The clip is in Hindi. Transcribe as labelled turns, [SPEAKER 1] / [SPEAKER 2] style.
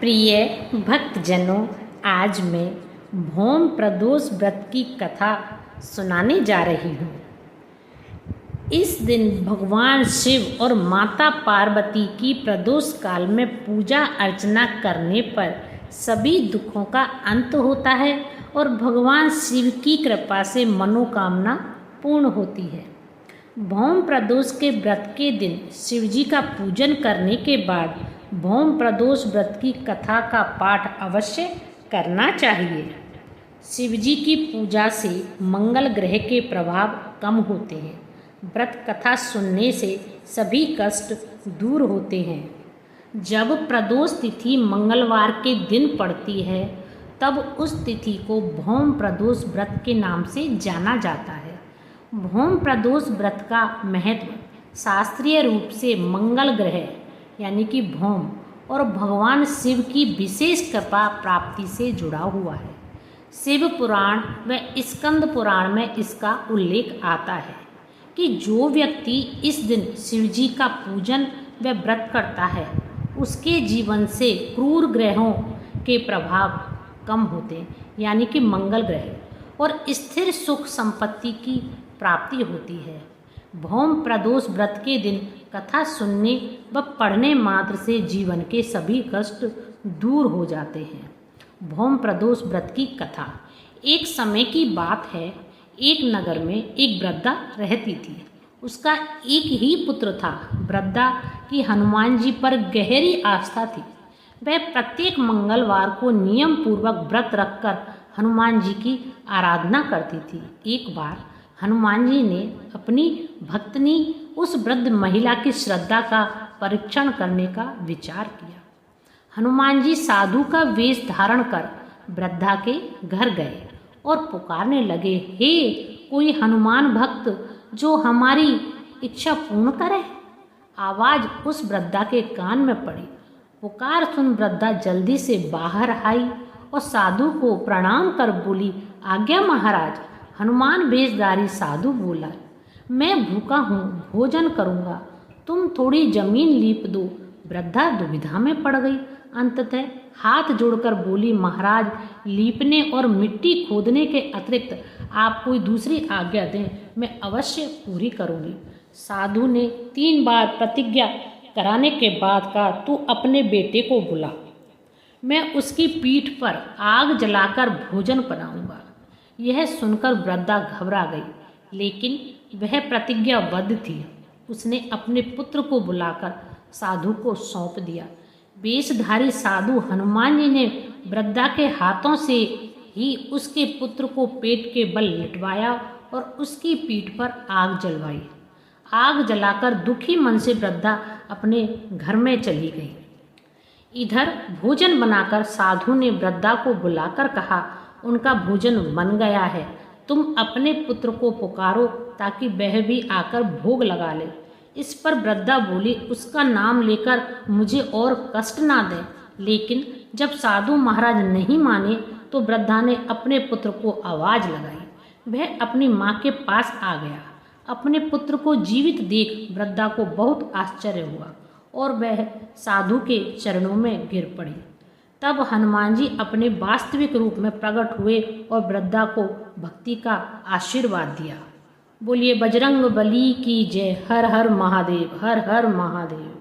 [SPEAKER 1] प्रिय भक्तजनों, आज मैं भौम प्रदोष व्रत की कथा सुनाने जा रही हूँ। इस दिन भगवान शिव और माता पार्वती की प्रदोष काल में पूजा अर्चना करने पर सभी दुखों का अंत होता है और भगवान शिव की कृपा से मनोकामना पूर्ण होती है। भौम प्रदोष के व्रत के दिन शिवजी का पूजन करने के बाद भौम प्रदोष व्रत की कथा का पाठ अवश्य करना चाहिए। शिवजी की पूजा से मंगल ग्रह के प्रभाव कम होते हैं। व्रत कथा सुनने से सभी कष्ट दूर होते हैं। जब प्रदोष तिथि मंगलवार के दिन पड़ती है तब उस तिथि को भौम प्रदोष व्रत के नाम से जाना जाता है। भौम प्रदोष व्रत का महत्व शास्त्रीय रूप से मंगल ग्रह यानी कि भौम और भगवान शिव की विशेष कृपा प्राप्ति से जुड़ा हुआ है। शिव पुराण व स्कंद पुराण में इसका उल्लेख आता है कि जो व्यक्ति इस दिन शिवजी का पूजन व व्रत करता है उसके जीवन से क्रूर ग्रहों के प्रभाव कम होते हैं, यानी कि मंगल ग्रह, और स्थिर सुख संपत्ति की प्राप्ति होती है। भौम प्रदोष व्रत के दिन कथा सुनने व पढ़ने मात्र से जीवन के सभी कष्ट दूर हो जाते हैं। भौम प्रदोष व्रत की कथा। एक समय की बात है, एक नगर में एक वृद्धा रहती थी। उसका एक ही पुत्र था। वृद्धा की हनुमान जी पर गहरी आस्था थी। वह प्रत्येक मंगलवार को नियम पूर्वक व्रत रखकर हनुमान जी की आराधना करती थी। एक बार हनुमान जी ने अपनी भक्तनी उस वृद्ध महिला की श्रद्धा का परीक्षण करने का विचार किया। हनुमान जी साधु का वेश धारण कर वृद्धा के घर गए और पुकारने लगे, हे कोई हनुमान भक्त जो हमारी इच्छा पूर्ण करे। आवाज़ उस वृद्धा के कान में पड़ी। पुकार सुन वृद्धा जल्दी से बाहर आई और साधु को प्रणाम कर बोली, आज्ञा महाराज। हनुमान वेशधारी साधु बोला, मैं भूखा हूँ, भोजन करूँगा, तुम थोड़ी जमीन लीप दो। वृद्धा दुविधा में पड़ गई। अंततः हाथ जोड़कर बोली, महाराज, लीपने और मिट्टी खोदने के अतिरिक्त आप कोई दूसरी आज्ञा दें, मैं अवश्य पूरी करूँगी। साधु ने 3 बार प्रतिज्ञा कराने के बाद कहा, तू अपने बेटे को बुला, मैं उसकी पीठ पर आग जलाकर भोजन बनाऊंगा। यह सुनकर वृद्धा घबरा गई, लेकिन वह प्रतिज्ञाबद्ध थी। उसने अपने पुत्र को बुलाकर साधु को सौंप दिया। वेशधारी साधु हनुमान जी ने वृद्धा के हाथों से ही उसके पुत्र को पेट के बल लिटवाया और उसकी पीठ पर आग जलवाई। आग जलाकर दुखी मन से वृद्धा अपने घर में चली गई। इधर भोजन बनाकर साधु ने वृद्धा को बुलाकर कहा, उनका भोजन बन गया है, तुम अपने पुत्र को पुकारो ताकि वह भी आकर भोग लगा ले। इस पर वृद्धा बोली, उसका नाम लेकर मुझे और कष्ट ना दें। लेकिन जब साधु महाराज नहीं माने तो वृद्धा ने अपने पुत्र को आवाज़ लगाई। वह अपनी माँ के पास आ गया। अपने पुत्र को जीवित देख वृद्धा को बहुत आश्चर्य हुआ और वह साधु के चरणों में गिर पड़ी। तब हनुमान जी अपने वास्तविक रूप में प्रकट हुए और वृद्धा को भक्ति का आशीर्वाद दिया। बोलिए बजरंग बली की जय। हर हर महादेव, हर हर महादेव।